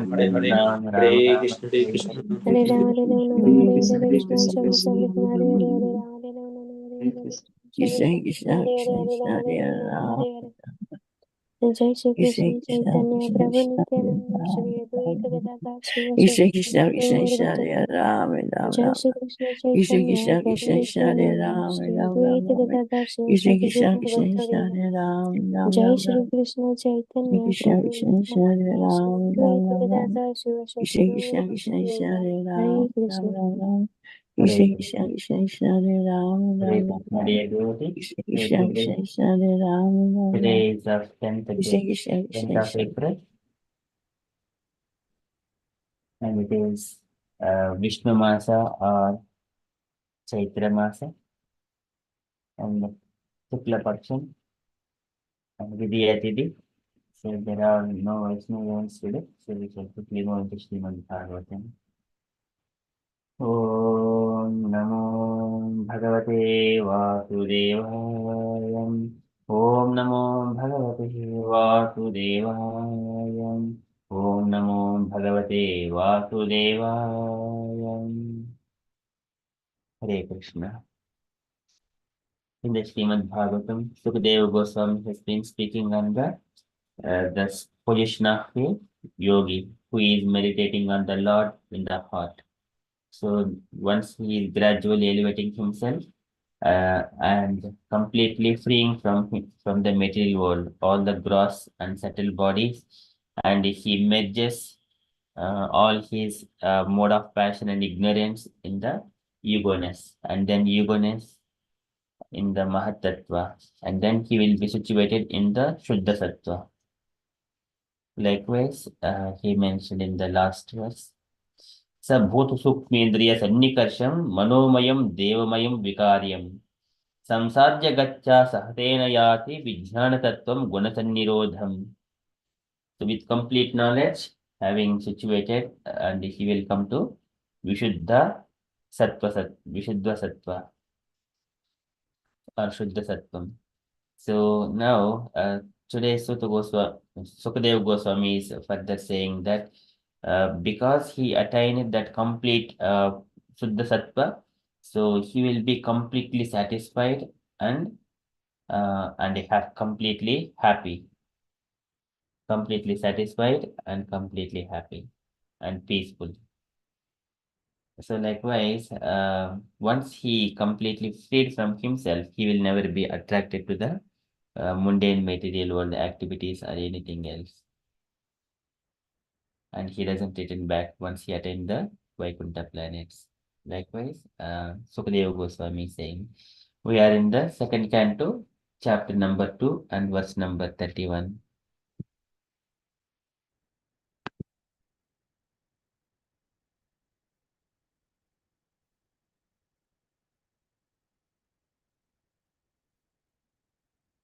Hare Hare, Hare Krishna, Hare Krishna, Hare Ram, Hare Ram, Hare Hare, Hare Krishna, Hare Hare Krishna, Krishna, Hare Hare, Hare Ram, Hare Ram, Hare Hare, Krishna Hare Krishna Hare, Krishna Hare Krishna Ram, Hare Hare Ram Hare. Jai Shri Krishna Krishna Krishna Chaitanya Krishna Prabhu Krishna Hare Nityananda Shri Ram Advaita Gadadhar Krishna Srivasadi Krishna Krishna Gauri Krishna Bhatta Hare Ram Ram Jai Ram Shri Krishna Krishna Chaitanya Krishna Prabhu Krishna Krishna Hare Nityananda Ram Shri Ram Ram Advaita Ram Gadadhar Krishna Srivasadi Krishna Gauri Krishna Krishna Bhatta Hare Ram Ram Jai Ram Shri Ram Krishna Chaitanya Krishna Prabhu Krishna Krishna Hare Nityananda Shri Ram Ram Advaita Ram Ram Gadadhar Srivasadi Krishna Gauri Krishna Krishna Krishna Bhatta Hare Hare Ram Krishna. Ram Ram Ram Hare Krishna Krishna, Krishna Krishna Krishna Hare Ram Hare Ram Ram Krishna, Ram Hare Devotee. Krishna So Krishna Krishna Krishna Hare Ram Ram Ram today is the 10th Krishna day, Krishna 10th Krishna of Krishna April, and it is Vishnu Masa or Chaitra Masa, and Shukla Paksham, and Vidya Tithi. So there are no Vaishnavas today, so we shall quickly go into Srimad Bhagavatam. ॐ नमो भगवते वासुदेवाय। ॐ नमो भगवते वासुदेवाय। ॐ नमो भगवते वासुदेवाय। Hare Krishna. In the Srimad Bhagavatam, Sukadeva Goswami has been speaking on the position of a yogi who is meditating on the Lord in the heart. So once he is gradually elevating himself and completely freeing from the material world, all the gross and subtle bodies, and he merges all his mode of passion and ignorance in the ego-ness, and then ego-ness in the Mahatattva, and then he will be situated in the Shuddha Sattva. Likewise, he mentioned in the last verse, स भूतसूक्ष्मेन्द्रिय सन्निकर्षं मनोमयं देवमयं विकार्यं संसार्य गच्छा सहतेन याति विज्ञानतत्त्वं गुणसन्निरोधम्. So with complete knowledge, having situated, and he will come to Vishuddha Vishuddha Sattva or Shuddha Sattvam. So now, today Sukadeva Goswami is further saying that because he attained that complete Shuddha Sattva, so he will be completely satisfied and completely happy, completely satisfied and completely happy and peaceful. So likewise, once he completely freed from himself, he will never be attracted to the mundane material world activities or anything else. And he doesn't return back once he attained the Vaikuntha planets. Likewise, Sukadeva Goswami is saying, we are in the second canto, chapter number 2 and verse number 31.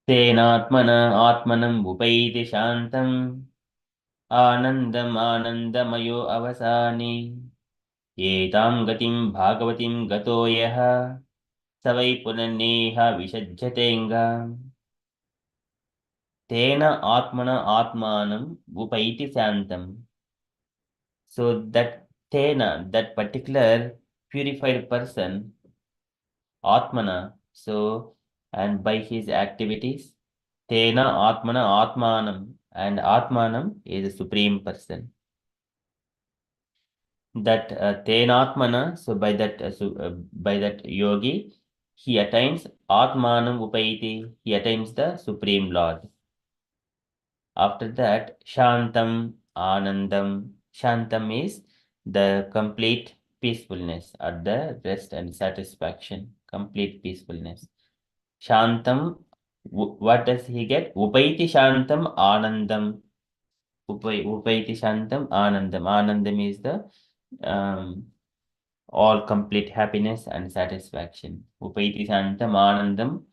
तेनात्मना आत्मनम् उपैति शान्तम् आनन्दम् आनन्दमयो अवसाने एतां गतिं भागवतीं गतो यः स वै पुनर्नेह विषज्यतेऽङ्गा तेन आत्मना आत्मानम् उपैति शान्तम्. So that tena, that particular purified person, atmana, so and by his activities, tena atmana atmanam, and atmanam is a supreme person. That tenatmana, so by that yogi, he attains atmanam upaiti, he attains the supreme Lord. After that, shantam, anandam. Shantam is the complete peacefulness or the rest and satisfaction, complete peacefulness. Shantam, what does he get? Upaiti shantam, anandam. Upaiti shantam, anandam. Anandam is the all complete happiness and satisfaction. Upaiti shantam, anandam.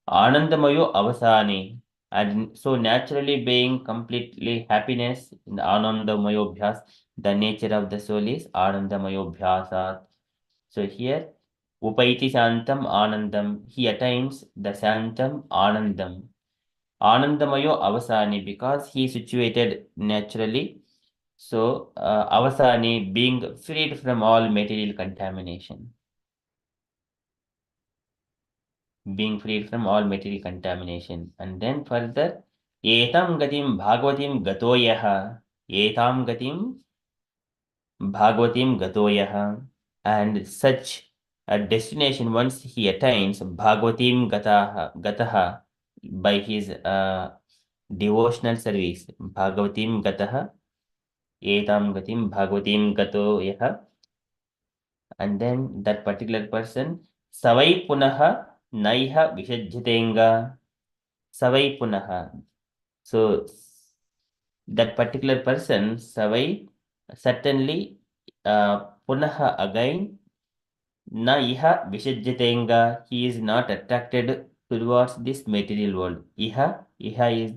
Anandamayo avasane. And so naturally being completely happiness in the Anandamayobhyas, the nature of the soul is Anandamayobhyasat. So here, Upaiti Santam Anandam, he attains the Santam Anandam. Anandamayo Avasani, because he is situated naturally So, avasani, being freed from all material contamination. Being freed from all material contamination. And then further, etam gatim bhagavatim gato yaha. Etam gatim bhagavatim gato yaha. And such a destination, once he attains bhagavatim gataha by his devotional service, bhagavatim gataha, etam gatim bhagavatim gato yaha. And then that particular person, savai punaha naiha vishajyatenga. Savai punaha. So that particular person, savai, certainly, punaha, again, na iha vishajyatenga. He is not attracted towards this material world. Iha is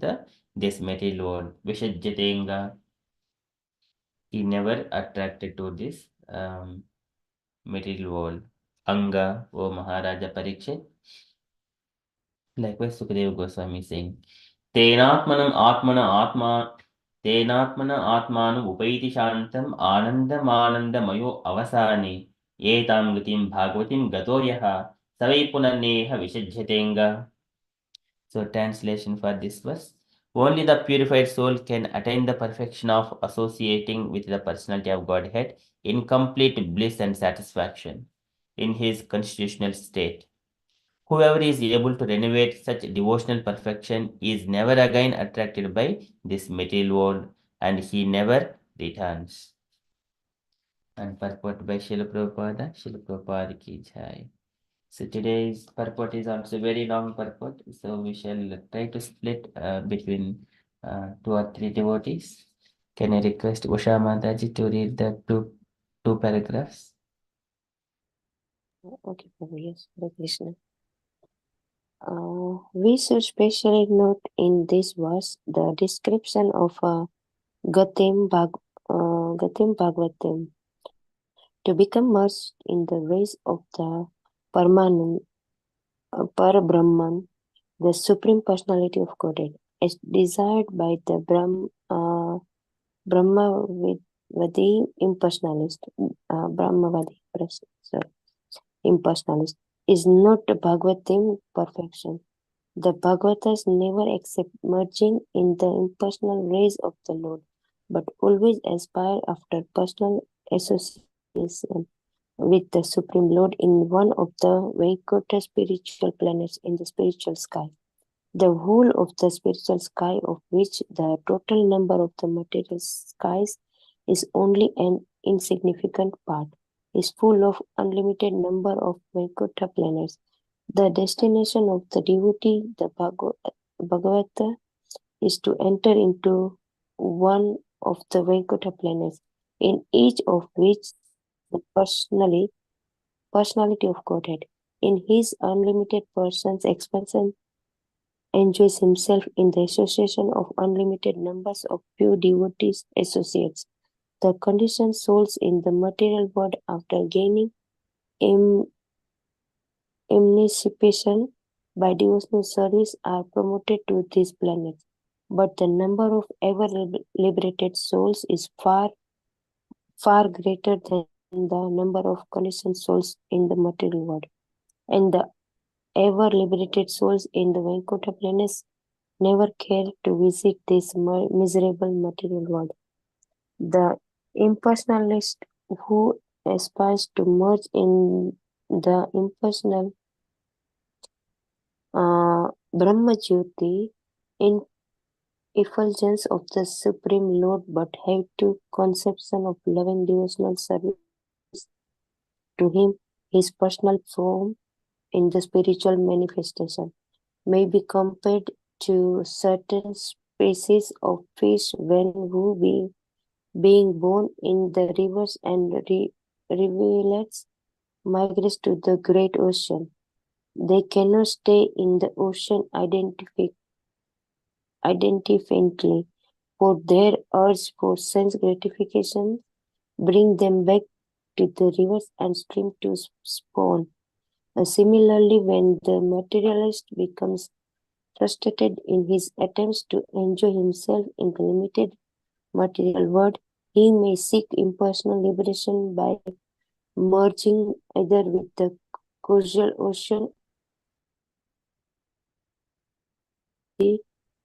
this material world. Vishajyatenga. He never attracted to this material world. Anga, O Maharaja Parikshit. Likewise, Sukadeva Goswami saying, Tenatmanam Atmana Atma Tenatmana Atmanam Upaiti Shantam Anandamayo Avasani Etam Gatim Bhagavatim Gato Yaha Savai Punaneha Vishajyatenga. So, translation for this verse. Only the purified soul can attain the perfection of associating with the personality of Godhead in complete bliss and satisfaction in his constitutional state. Whoever is able to renovate such devotional perfection is never again attracted by this material world, and he never returns. And purport by Srila Prabhupada, Srila Prabhupada ki jai. So today's purport is also very long purport, so we shall try to split between 2 or 3 devotees. Can I request Usha Mataji to read the two paragraphs? Okay, Prabhu, yes, Hare Krishna. We should specially note in this verse the description of Gatim Bhagavatam to become merged in the rays of the Parabrahman, the Supreme Personality of Godhead, as desired by the Brahmavadi impersonalist, impersonalist, is not Bhagavatim perfection. The Bhagavatas never accept merging in the impersonal rays of the Lord, but always aspire after personal association with the Supreme Lord in one of the Vaikuntha spiritual planets in the spiritual sky. The whole of the spiritual sky, of which the total number of the material skies is only an insignificant part, is full of unlimited number of Vaikuntha planets. The destination of the devotee, the Bhagavata, is to enter into one of the Vaikuntha planets, in each of which the personality of Godhead, in his unlimited person's expansion, enjoys himself in the association of unlimited numbers of pure devotees associates. The conditioned souls in the material world, after gaining emancipation by devotional service, are promoted to these planets. But the number of ever liberated souls is far greater than the number of conditioned souls in the material world. And the ever liberated souls in the Vaikuntha planets never care to visit this miserable material world. The impersonalist who aspires to merge in the impersonal Brahma Jyoti in effulgence of the Supreme Lord, but have to conception of loving devotional service to him, his personal form in the spiritual manifestation may be compared to certain species of fish when who being born in the rivers and rivulets migrates to the great ocean. They cannot stay in the ocean indefinitely, for their urge for sense gratification bring them back to the rivers and stream to spawn. Similarly, when the materialist becomes frustrated in his attempts to enjoy himself in the limited material world, He may seek impersonal liberation by merging either with the causal ocean the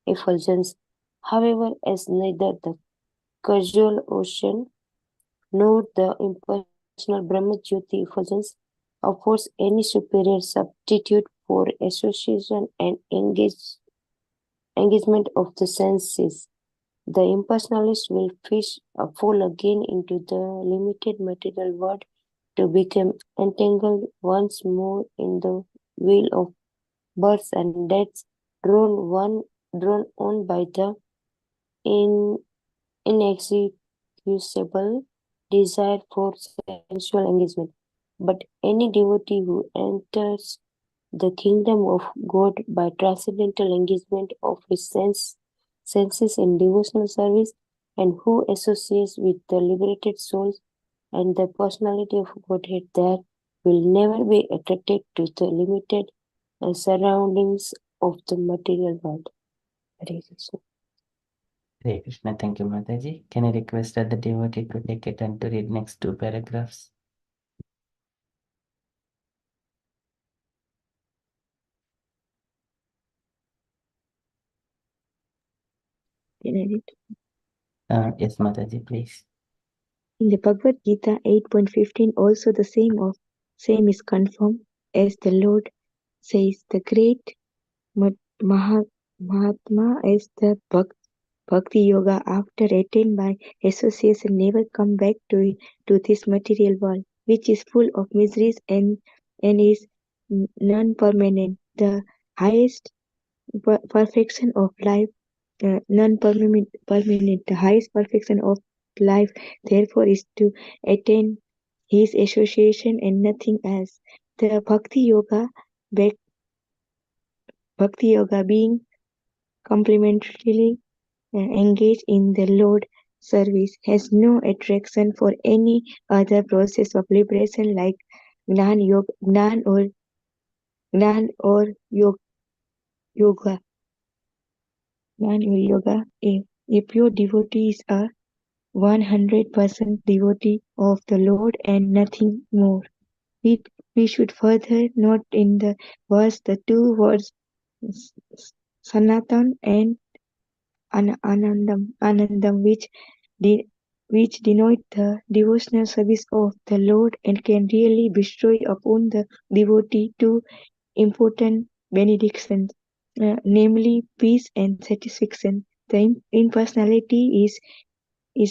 effulgence. However, as neither the causal ocean nor the impersonal Brahmajyoti effulgence offers any superior substitute for association and engagement of the senses, the impersonalist will fall again into the limited material world to become entangled once more in the wheel of births and deaths, drawn on by the in, inexcusable desire for sensual engagement. But any devotee who enters the kingdom of God by transcendental engagement of his senses in devotional service, and who associates with the liberated souls and the personality of Godhead there, will never be attracted to the limited surroundings of the material world. Hare Krishna. Hare Krishna. Thank you, Mataji. Can I request that the devotee to take it and to read next two paragraphs? Can I read? Yes, Mataji, please. In the Bhagavad Gita 8.15 also the same is confirmed as the Lord says the great Mahatma as the Bhakti Yoga after attained by association never come back to this material world, which is full of miseries and is non-permanent. The highest perfection of life, non-permanent. The highest perfection of life, therefore, is to attain his association and nothing else. The Bhakti Yoga being complementarily engaged in the Lord service has no attraction for any other process of liberation like Gnan or yoga. A pure devotee is a 100% devotee of the Lord and nothing more. We should further note in the verse the two words Sanatan and Anandam, which denote the devotional service of the Lord and can really bestow upon the devotee two important benedictions, namely peace and satisfaction. The impersonality is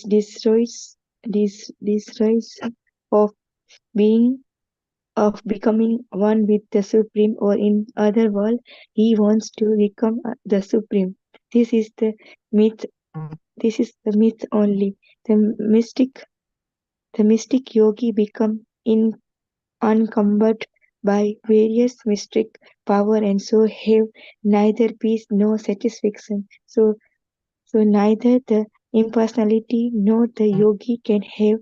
destroys of being of becoming one with the Supreme, or in other words, he wants to become the Supreme. This is the myth. This is the myth only. The mystic yogi become unencumbered by various mystic power and so have neither peace nor satisfaction. So neither the impersonality nor the yogi can have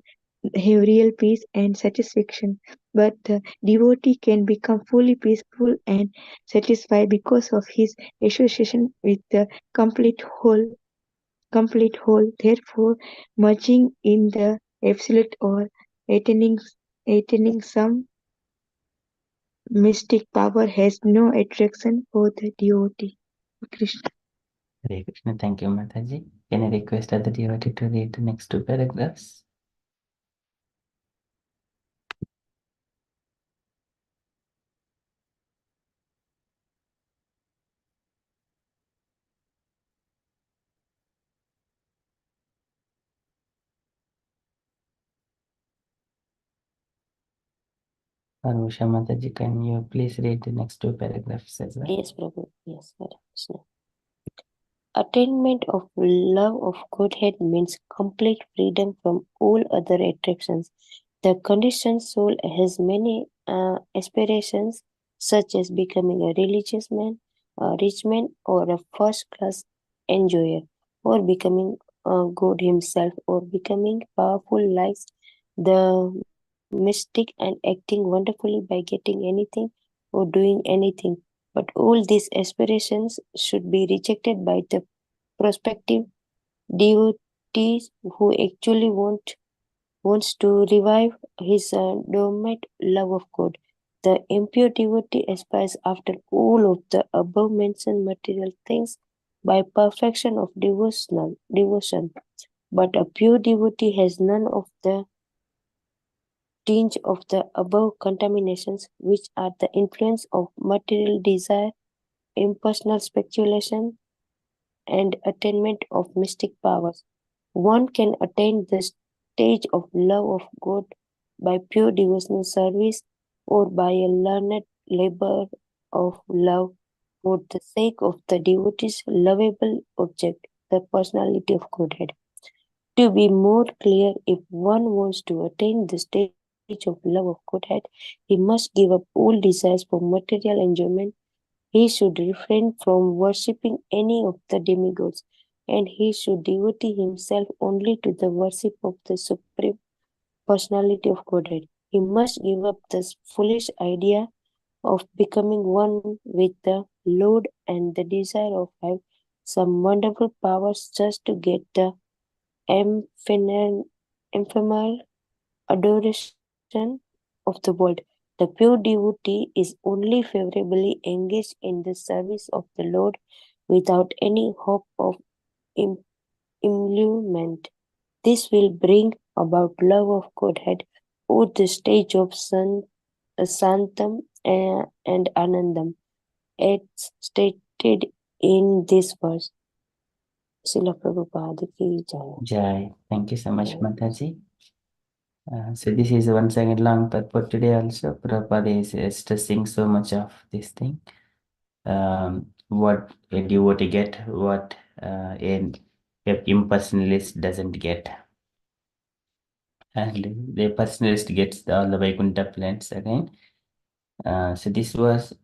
real peace and satisfaction, but the devotee can become fully peaceful and satisfied because of his association with the complete whole. Therefore, merging in the absolute or attaining some mystic power has no attraction for the devotee. Krishna. Hare Krishna. Thank you, Mataji. Can I request that the devotee to read the next two paragraphs? Anusha Mataji, can you please read the next two paragraphs as well? Yes, Prabhu. Yes, Hare Krishna. Attainment of love of Godhead means complete freedom from all other attractions. The conditioned soul has many aspirations, such as becoming a religious man, a rich man, or a first class enjoyer, or becoming God himself, or becoming powerful like the mystic and acting wonderfully by getting anything or doing anything. But all these aspirations should be rejected by the prospective devotee devotee who actually wants to revive his dormant love of God. The impure devotee aspires after all of the above mentioned material things by perfection of devotion, but a pure devotee has none of the tinge of the above contaminations, which are the influence of material desire, impersonal speculation, and attainment of mystic powers. One can attain the stage of love of God by pure devotional service or by a learned labor of love for the sake of the devotee's lovable object, the personality of Godhead. To be more clear, if one wants to attain the stage of love of Godhead, he must give up all desires for material enjoyment. He should refrain from worshipping any of the demigods, and he should devote himself only to the worship of the Supreme Personality of Godhead. He must give up this foolish idea of becoming one with the Lord and the desire of have some wonderful powers just to get the ephemeral adoration of the world. The pure devotee is only favorably engaged in the service of the Lord without any hope of em- emolument. This will bring about love of Godhead or the stage of Santam and Anandam, as stated in this verse. Srila Prabhupada ki jai. Jai. Thank you so much, Jai. Mataji. So this is once again long purport today also. Prabhupada is stressing so much of this thing. What a devotee get, what an impersonalist doesn't get. And the personalist gets all the Vaikuntha plants again. So this was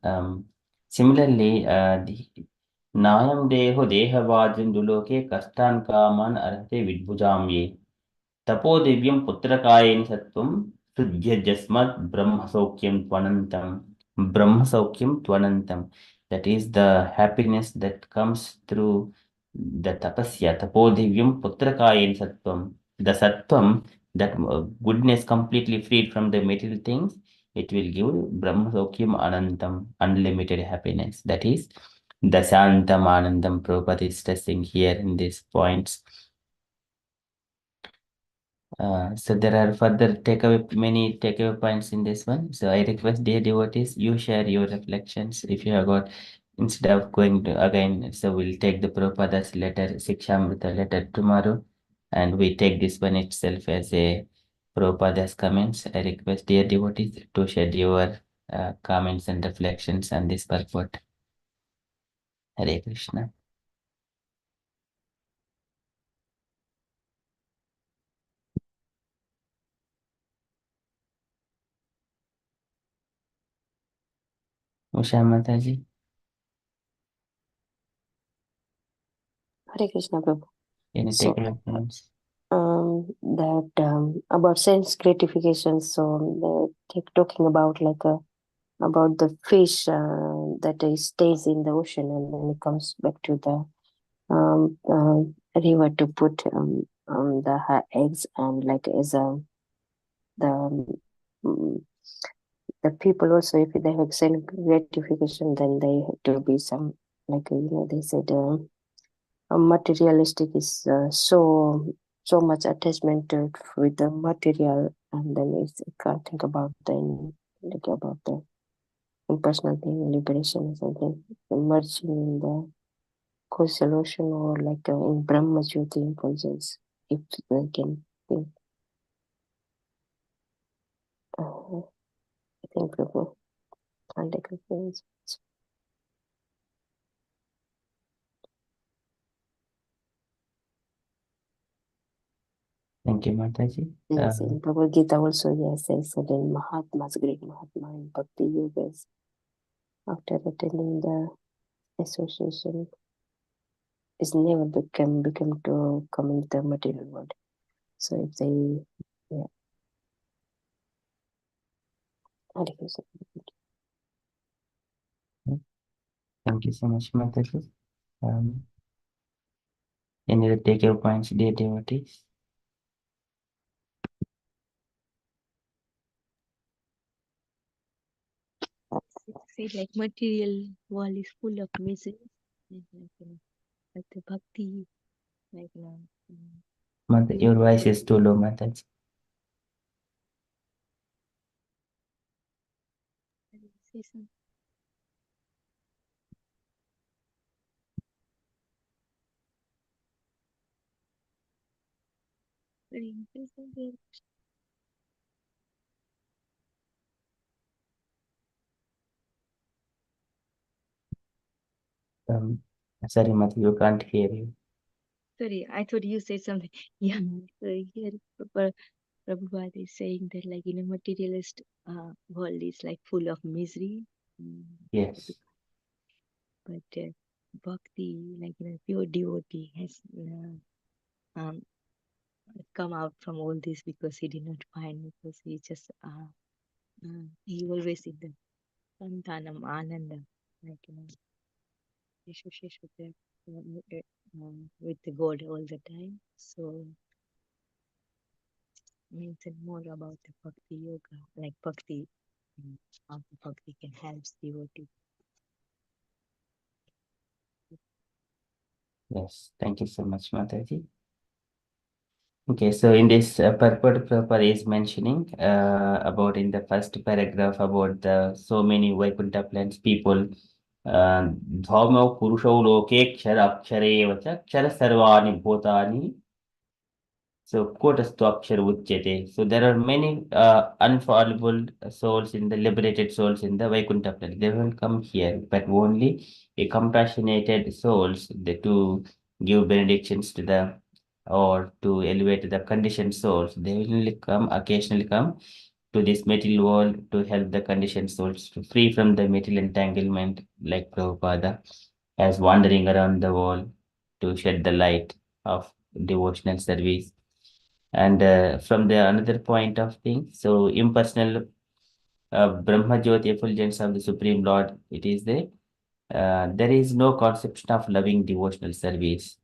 similarly the Nayam Deho Dehavajin Duloke Kastan Kaman Arhate Vidbhujam Ye. Tapo Divyam Putrakayin Sattvam Sudhya Jasmat Brahmasaukyam Tvanantam. Brahmasaukyam Tvanantam. That is the happiness that comes through the tapasya. Tapo Divyam Putrakayin Sattvam. The Sattvam, that goodness completely freed from the material things, it will give Brahmasaukyam Anantam, unlimited happiness. That is the Shantam Anandam. Prabhupada is stressing here in these points. So there are many takeaway points in this one. So I request dear devotees, you share your reflections if you have got, instead of going to again, so we'll take the Prabhupada's letter, Sikshamrita letter tomorrow, and we take this one itself as a Prabhupada's comments. I request dear devotees to share your comments and reflections on this purport. Hare Krishna. Usha Mataji, Hare Krishna Prabhu. any So, takeaway points? that about sense gratification. So, talking about about the fish that stays in the ocean and then it comes back to the river to put her eggs, and like as the um, the people also, if they have sense gratification, then they have to be some, they said materialistic is so much attachment to it with the material, and then it's, you can't think about about the impersonal thing, liberation or something, merging in the co-solution, or in Brahma Jyoti impulses, if they can think. I think Prabhu can't take reference. Thank you, Mataji. Yes, in Bhagavad Gita also, yes, I said in Mahatmas, great Mahatma in Bhakti Yogas, after attending the association, is never become to come into the material world. So if they, yeah, Hare Krishna. Thank you so much, Mataji. Um, Any takeaway points, dear devotees? Say like material world is full of misery, and like the bhakti, like Mother, your voice is too low, Mataji. say something. Say something. Sorry, Mother, you can't hear you. Sorry, I thought you said something. Yeah, so here Prabhupada is saying that like in a materialist world is like full of misery. Yes. But bhakti, like pure devotee, has um, come out from all this because he did not find, because he just he always in the santanam ananda, like association with the God all the time. So mention more about the bhakti yoga, like bhakti, how the bhakti can help devotee. Yes. Thank you so much, Mataji. Okay, so in this purport, Prabhupada is mentioning about in the first paragraph about the so many Vaikuntha plants people. Dhamma Purusho Loke Kshara Akshare Vacha Kshara Sarvani Bhutani. So Kotastu Akshara Uchyate. So there are many unfallible souls in the liberated souls in the Vaikuntha planet. They will come here, but only a compassionated souls to give benedictions to the or to elevate the conditioned souls. They will only come occasionally come to this material world to help the conditioned souls to free from the material entanglement, like Prabhupada, as wandering around the world to shed the light of devotional service. And from the another point of thing, so impersonal Brahma Jyoti effulgence of the Supreme Lord, it is there is no conception of loving devotional service.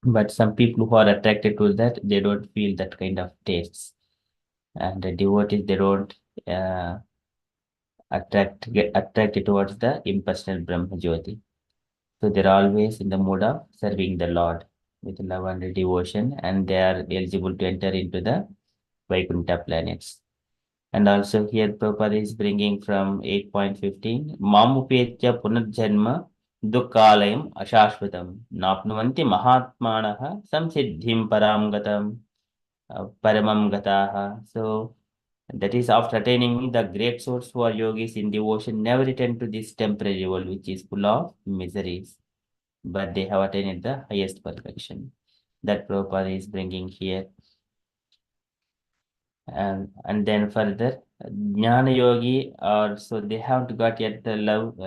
But some people who are attracted to that, they don't feel that kind of tastes. And the devotees, they don't uh, get attracted towards the impersonal Brahma Jyoti. So they're always in the mood of serving the Lord with love and devotion, and they are eligible to enter into the Vaikuntha planets. And also here Prabhupada is bringing from 8.15, Mamupetya Punarjanma Dukkalayam Ashashvatam Napnuvanti Mahatmanaha Samsiddhim Paramgatam Paramam Gataha. So that is after attaining the great souls who are yogis in devotion never return to this temporary world which is full of miseries, but they have attained the highest perfection. That Prabhupada is bringing here. And then further, Jnana Yogi, or so they haven't got yet the love,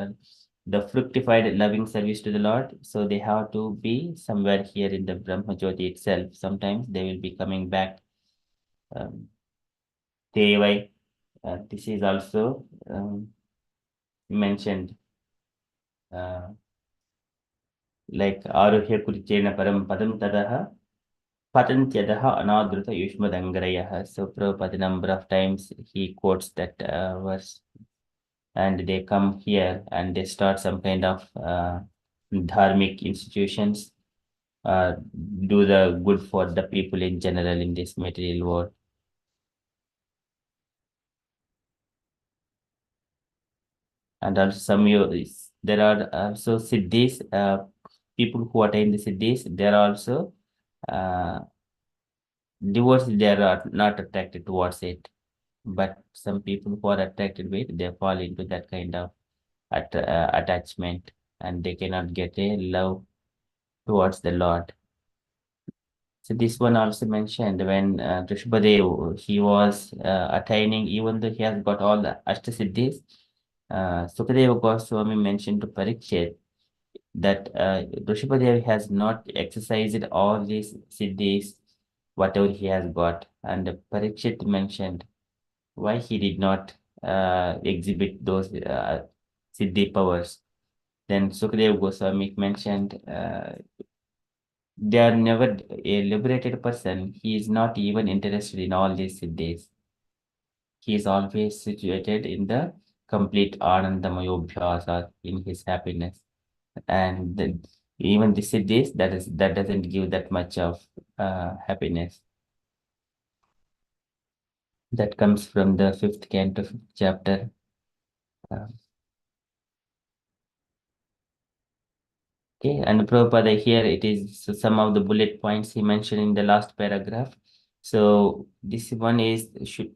the fructified loving service to the Lord. So they have to be somewhere here in the Brahma Jyoti itself. Sometimes they will be coming back. Um, Tevai, this is also mentioned. Like Aruhya Kurichena Param Padam Tadaha Patantyadaha Anadruta Yushmadangrayah. So Prabhupada number of times he quotes that verse, and they come here and they start some kind of dharmic institutions, do the good for the people in general in this material world. And also there are also siddhis, people who attain the siddhis, they are also uh, divorced, they are not attracted towards it. But some people who are attracted with, they fall into that kind of attachment, and they cannot get a love towards the Lord. So this one also mentioned when Rishabhadev, he was attaining, even though he has got all the Ashtasiddhis, Sukadeva Goswami mentioned to Parikshit that Rishabhadev has not exercised all these siddhis, whatever he has got. And Parikshit mentioned why he did not exhibit those siddhi powers. Then Sukadeva Goswami mentioned They are never a liberated person. He is not even interested in all these siddhis. He is always situated in the complete Anandamayobhyasa, in his happiness. And even the siddhis, that doesn't give that much of happiness. That comes from the fifth canto, fifth chapter. Uh, okay, and Prabhupada here it is some of the bullet points he mentioned in the last paragraph. So this one is should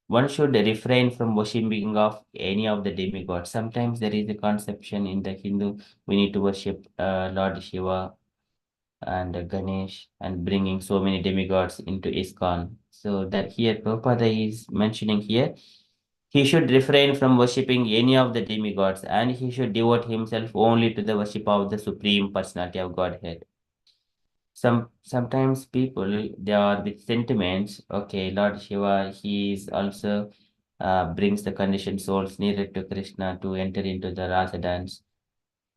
one should refrain from worshipping of any of the demigods. Sometimes there is a conception in the Hindu we need to worship Lord Shiva and Ganesh and bringing so many demigods into ISKCON. So that here Prabhupada is mentioning here, he should refrain from worshipping any of the demigods and he should devote himself only to the worship of the Supreme Personality of Godhead. Sometimes people they are with sentiments. Okay, Lord Shiva, he is also brings the conditioned souls nearer to Krishna to enter into the rasa dance.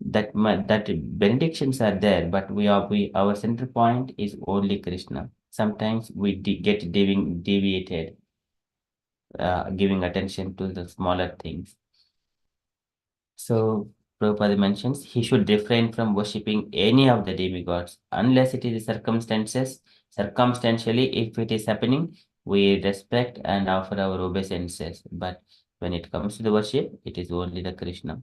That benedictions are there, but we our center point is only Krishna. Sometimes we get deviated, giving attention to the smaller things. So Prabhupada mentions he should refrain from worshipping any of the demigods unless it is circumstances. Circumstantially, if it is happening, we respect and offer our obeisances. But when it comes to the worship, it is only the Krishna.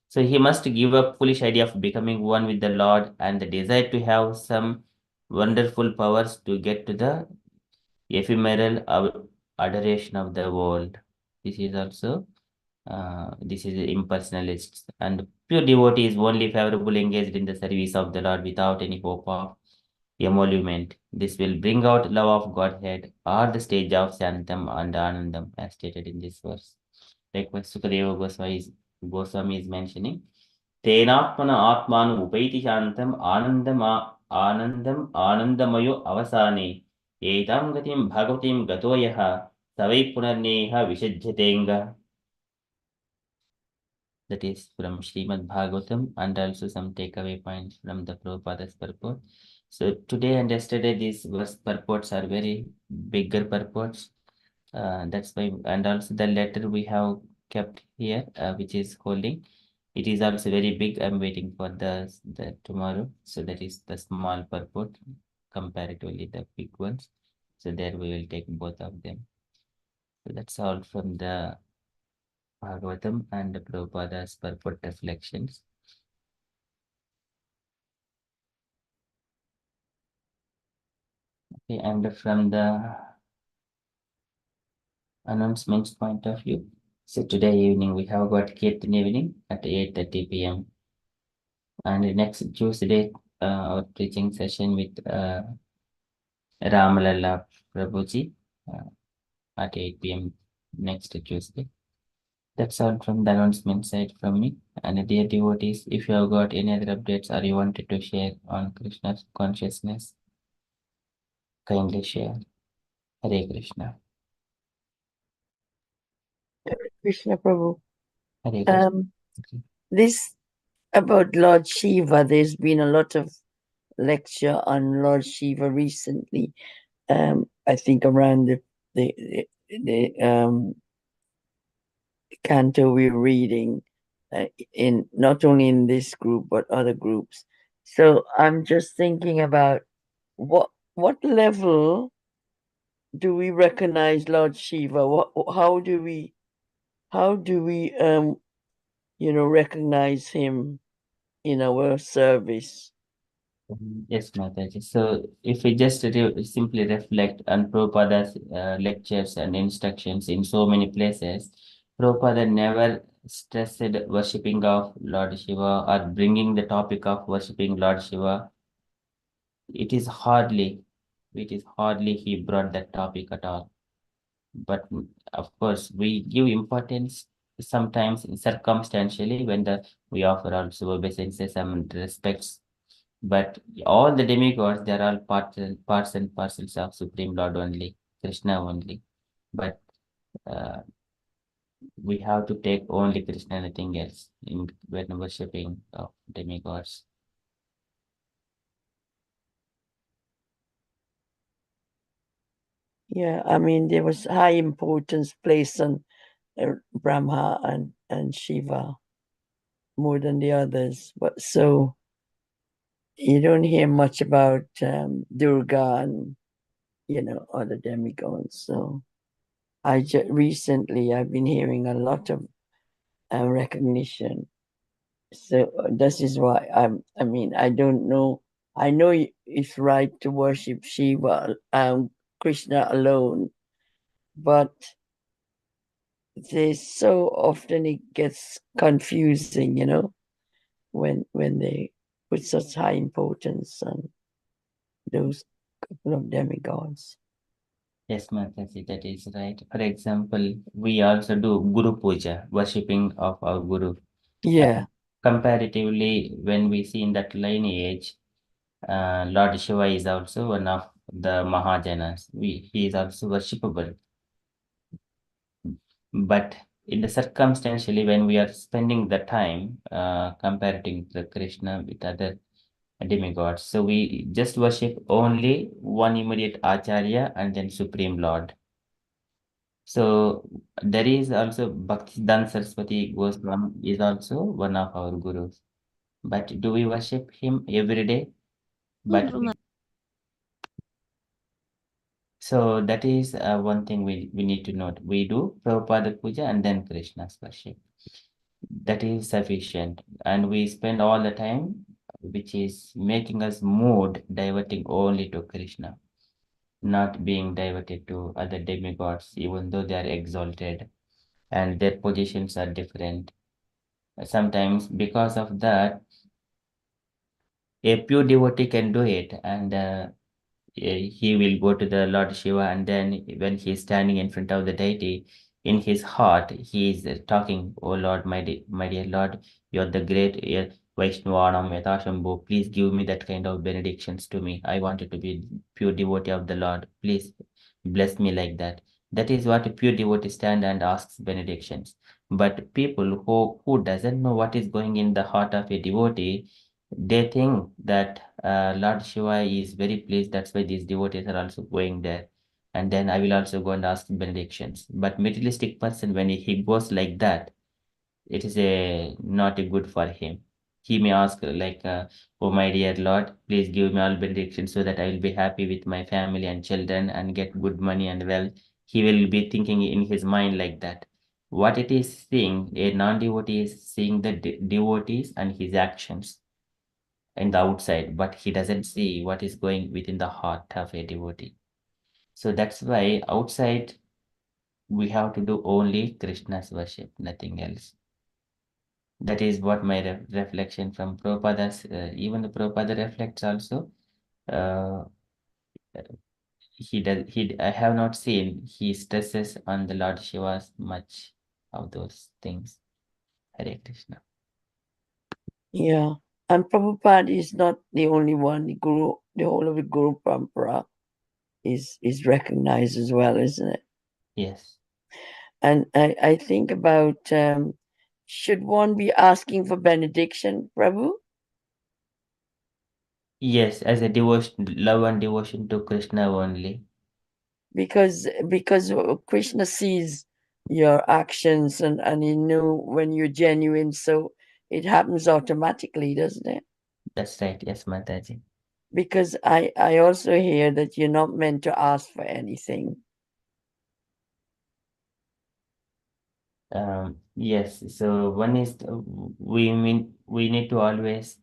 So he must give up foolish idea of becoming one with the Lord and the desire to have some wonderful powers to get to the ephemeral adoration of the world. This is impersonalist and pure devotee is only favorable engaged in the service of the Lord without any hope of emolument. This will bring out love of Godhead or the stage of Santam and Anandam as stated in this verse. Like what Sukadeva Goswami is mentioning. Tenatmana Atmanu Upaiti Shantam Anandam Anandamayo Avasane Etam Gatim Bhagavatim Gatoyaha Savai Punarneha Vishajyatenga. That is from Srimad Bhagavatam and also some takeaway points from the Prabhupada's purport. So today and yesterday these verse purports are very bigger purports. That's why, and also the letter we have kept here, which is holding. It is also very big. I'm waiting for the tomorrow. So that is the small purport comparatively the big ones. So there we will take both of them. So that's all from the Bhagavatam and the Prabhupada's purport reflections. Okay, and from the announcements point of view, so today evening we have got Kirtan evening at 8:30 p.m. And next Tuesday, our preaching session with Ramalala Prabhuji uh, at 8 p.m. next Tuesday. That's all from the announcement side from me. And dear devotees, if you have got any other updates or you wanted to share on Krishna's consciousness, kindly share. Hare Krishna. Krishna Prabhu. Hare Krishna. This about Lord Shiva, there's been a lot of lecture on Lord Shiva recently. I think around the canto we're reading, in not only in this group but other groups. So I'm just thinking about what level do we recognize Lord Shiva? How do we recognize him in our service? Yes, Mataji. So if we just simply reflect on Prabhupada's lectures and instructions in so many places, Prabhupada never stressed worshipping of Lord Shiva or bringing the topic of worshipping Lord Shiva. It is hardly, it is hardly he brought that topic at all. But of course, we give importance sometimes circumstantially when we offer also obeisances and respects, but all the demigods, they are all parts and parcels of Supreme Lord only, Krishna only. But uh, we have to take only Krishna, nothing else in when worshipping of demigods. Yeah, I mean, there was high importance placed on Brahma and Shiva more than the others. But so you don't hear much about Durga and, other demigods. So recently I've been hearing a lot of recognition. So this is why I don't know. I know it's right to worship Shiva, Krishna alone, but they so often it gets confusing, when they put such high importance on those couple of demigods. Yes, Mataji, that is right. For example, we also do Guru Puja, worshipping of our Guru. Yeah, Comparatively, when we see in that lineage, Lord Shiva is also one of the Mahajanas. He is also worshipable. But in the circumstantially, when we are spending the time comparing the Krishna with other demigods, so we just worship only one immediate Acharya and then Supreme Lord. So there is also Bhaktidan Saraswati Goswami is also one of our gurus. But do we worship him every day? But so that is one thing we need to note. We do Prabhupada Puja and then Krishna's worship. That is sufficient. And we spend all the time, which is making us mood diverting only to Krishna, not being diverted to other demigods, even though they are exalted and their positions are different. Sometimes because of that, a pure devotee can do it, and he will go to the Lord Shiva, and then when he is standing in front of the deity, in his heart, he is talking, "Oh Lord, my dear Lord, you are the great Vaishnavanam Yatashambhu. Please give me that kind of benedictions to me. I wanted to be pure devotee of the Lord. Please bless me like that." That is what a pure devotee stand and asks benedictions. But people who doesn't know what is going in the heart of a devotee, they think that Lord Shiva is very pleased. That's why these devotees are also going there. And then I will also go and ask benedictions. But materialistic person, when he goes like that, it is not a good for him. He may ask like, "Oh my dear Lord, please give me all benedictions so that I will be happy with my family and children and get good money and wealth." He will be thinking in his mind like that. What it is seeing, a non-devotee is seeing the devotees and his actions in the outside, but he doesn't see what is going within the heart of a devotee. So that's why outside we have to do only Krishna's worship, nothing else. That is what my reflection from Prabhupada's, even the Prabhupada reflects also. Uh, I have not seen he stresses on the Lord Shiva's much of those things. Hare Krishna. yeah. And Prabhupada is not the only one. The whole of the Guru Parampara is recognized as well, isn't it? Yes. And I think about should one be asking for benediction, Prabhu? Yes, as a devotion, love and devotion to Krishna only. Because Krishna sees your actions and he knew when you're genuine, so it happens automatically, doesn't it? That's right. Yes, Mataji. Because I also hear that you're not meant to ask for anything. Yes, so one is we need to always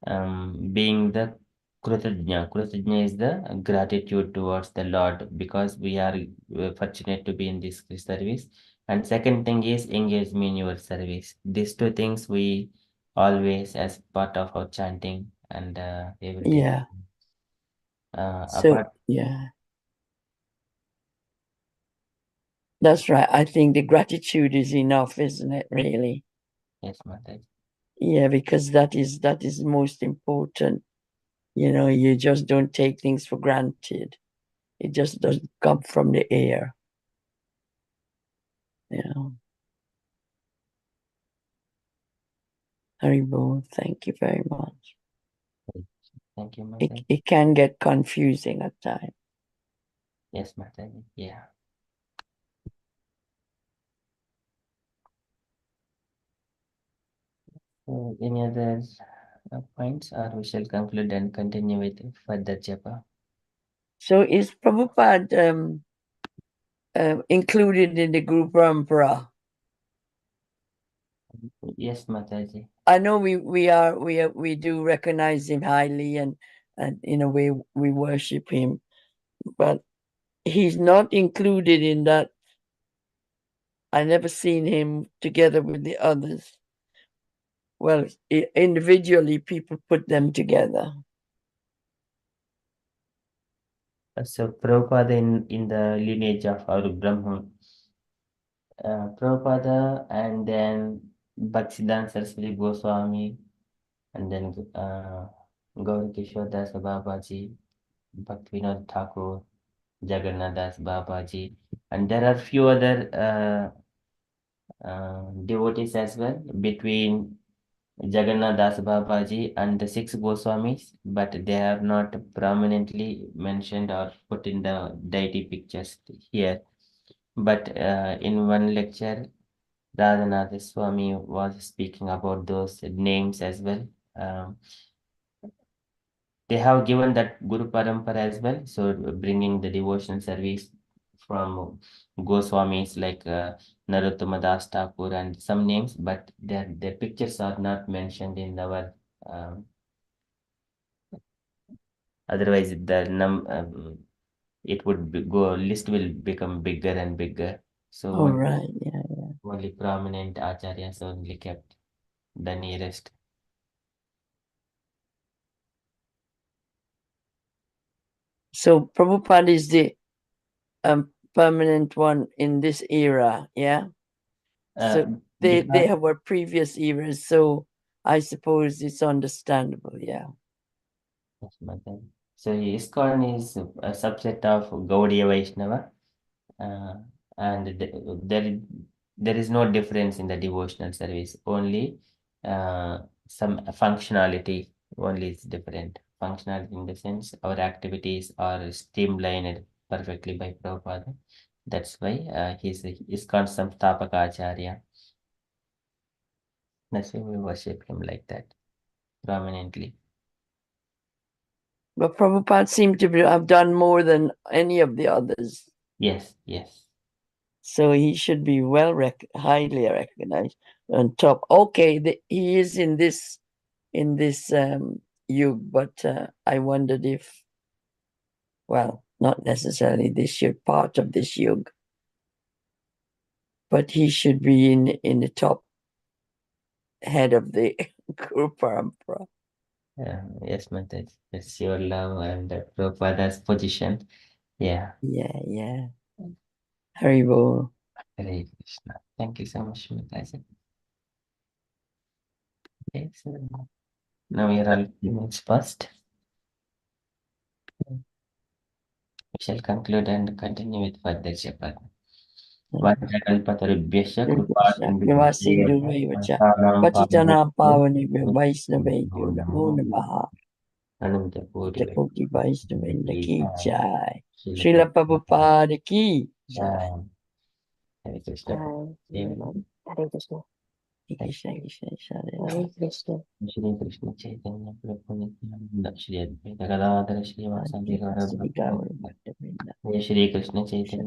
being the Kritajna. Kritajna is the gratitude towards the Lord because we are fortunate to be in this service. And second thing is engage me in your service. These two things we always as part of our chanting and everything. Yeah. So Apart, yeah, that's right. I think the gratitude is enough, isn't it? Really? yes, Mataji. Yeah, because that is most important. You just don't take things for granted. It just doesn't come from the air. Yeah. Haribo, thank you very much. Thank you, It, Mataji. it can get confusing at times. Yes, Mataji. Yeah. So, any other points, or we shall conclude and continue with further japa? So is Prabhupada included in the group parampara? Yes, Mataji. I know we do recognize him highly, and in a way we worship him, but he's not included in that. I never seen him together with the others. Well, individually, people put them together. So, Prabhupada in the lineage of our Brahma, Prabhupada, and then Bhaktisiddhanta Saraswati Goswami, and then Gaur Kishore Das Babaji, Bhaktivinoda Thakur, Jagannath Das Babaji, and there are few other devotees as well between Jagannath Das Babaji and the six Goswamis, but they are not prominently mentioned or put in the deity pictures here. But in one lecture, Radhanath Swami was speaking about those names as well. Um, they have given that Guru Parampara as well, so bringing the devotional service from Goswamis like Narottama Das Thakur and some names, but their pictures are not mentioned in our. Otherwise, it would go list will become bigger and bigger. So All right, yeah. only prominent acharyas only kept the nearest. So Prabhupada is the permanent one in this era, yeah. So they were previous eras, so I suppose it's understandable, yeah. So ISKCON is a subset of Gaudiya Vaishnava, and there is no difference in the devotional service. Only some functionality only is different. Functionality in the sense our activities are streamlined perfectly by Prabhupada. That's why he's ISKCON Samstapaka Acharya. That's why we worship him like that, prominently. But Prabhupada seemed to have done more than any of the others. Yes. So he should be highly recognized on top. Okay, he is in this yug, but I wondered if, well, not necessarily this yug, part of this yug, but he should be in the top head of the Guru Parampara. Yes, Mataj. It's your love and Prabhupada's position. Yeah. Yeah. Haribol. Hare Krishna. Thank you so much, Mataj. Okay, so now we are all minutes past. We shall conclude and continue with further Japan. Vanchakalpatarubhyasya Kripasindhuvaivacha Patitanam Pavanebhyo Vaisnavebhyo Namo Namaha Koti Vaisnavinda Ki Jai Srila Prabhupada Ki Jai. Hare Krishna. Hare Krishna. Krishna Krishna Hare Krishna. Shri Krishna Chaitanya Prabhu Nityananda Shri Advaita Gadadhara Shri Vasadi Gaura Sri Bhakta Shri Krishna Chaitanya